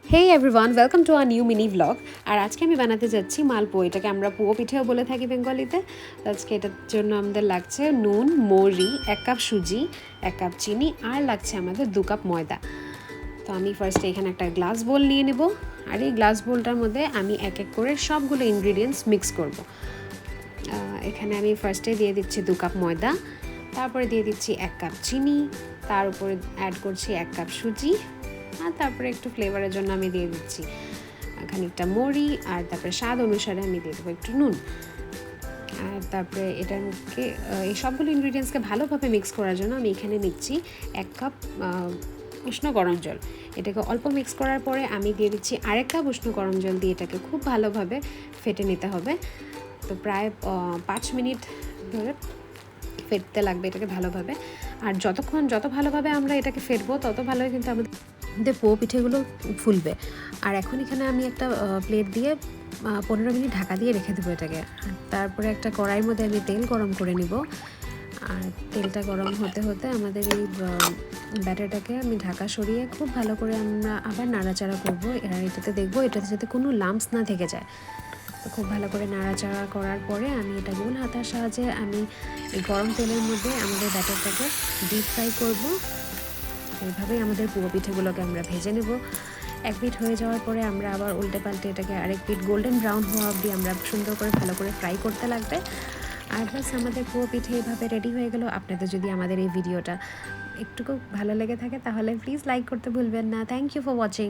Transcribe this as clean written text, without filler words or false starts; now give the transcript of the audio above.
Hey everyone, welcome to our new mini vlog. আর আজকে আমি বানাতে যাচ্ছি মালপোয়া। এটাকে আমরা পুয়ো পিঠেও বলে থাকি বেঙ্গলিতে। আজকে এটার জন্য আমাদের লাগছে নুন, মৌরি, 1 কাপ সুজি, 1 কাপ চিনি আর লাগছে আমাদের 2 কাপ ময়দা। তো আমি ফার্স্টে এখানে একটা গ্লাস বোল নিয়ে নেব আর এই গ্লাস বোলটার মধ্যে আমি এক এক করে সবগুলো ইনগ্রেডিয়েন্টস মিক্স করব। এখানে আমি ফার্স্টে দিয়ে দিচ্ছি 2 কাপ ময়দা, তারপরে দিয়ে দিচ্ছি 1 কাপ চিনি, তার উপরে অ্যাড করছি 1 কাপ সুজি আর তারপরে একটু ফ্লেভারের জন্য আমি দিয়ে দিচ্ছি খানিকটা মৌরি আর তারপরে স্বাদ অনুসারে আমি দিয়ে দেবো একটু নুন। আর তারপরে এটাকে এই সবগুলো ইনগ্রিডিয়েন্টসকে ভালোভাবে মিক্স করার জন্য আমি এখানে নিচ্ছি 1 কাপ উষ্ণ গরম জল। এটাকে অল্প মিক্স করার পরে আমি দিয়ে দিচ্ছি আরেক কাপ উষ্ণ গরম জল দিয়ে এটাকে খুব ভালোভাবে ফেটে নিতে হবে। তো প্রায় 5 মিনিট ধরে ফেটতে লাগবে এটাকে ভালোভাবে। আর যত ভালোভাবে আমরা এটাকে ফেটবো তত ভালোই কিন্তু আমাদের পুয়ো পিঠেগুলো ফুলবে। আর এখন এখানে আমি একটা প্লেট দিয়ে 15 মিনিট ঢাকা দিয়ে রেখে দেবো এটাকে। তারপরে একটা কড়াইয়ের মধ্যে আমি তেল গরম করে নিব। আর তেলটা গরম হতে হতে আমাদের এই ব্যাটারটাকে আমি ঢাকা সরিয়ে খুব ভালো করে আমরা আবার নাড়াচাড়া করবো। আর এটাতে দেখবো এটাতে যাতে কোনো লাম্পস না থেকে যায়। তো খুব ভালো করে নাড়াচাড়া করার পরে আমি এটা গোল হাতার সাহায্যে আমি এই গরম তেলের মধ্যে আমাদের ব্যাটারটাকে ডিপ ফ্রাই করবো। এইভাবেই আমাদের পুয়ো পিঠেগুলোকে আমরা ভেজে নেব। এক পিঠ হয়ে যাওয়ার পরে আমরা আবার উল্টে পাল্টে এটাকে আরেক পিঠ গোল্ডেন ব্রাউন হওয়া অবধি আমরা সুন্দর করে ভালো করে ফ্রাই করতে লাগবে। আর বাস আমাদের পুয়ো পিঠে এইভাবে রেডি হয়ে গেল। আপনাদের যদি আমাদের এই ভিডিওটা একটুকু ভালো লেগে থাকে তাহলে প্লিজ লাইক করতে ভুলবেন না। Thank you for watching.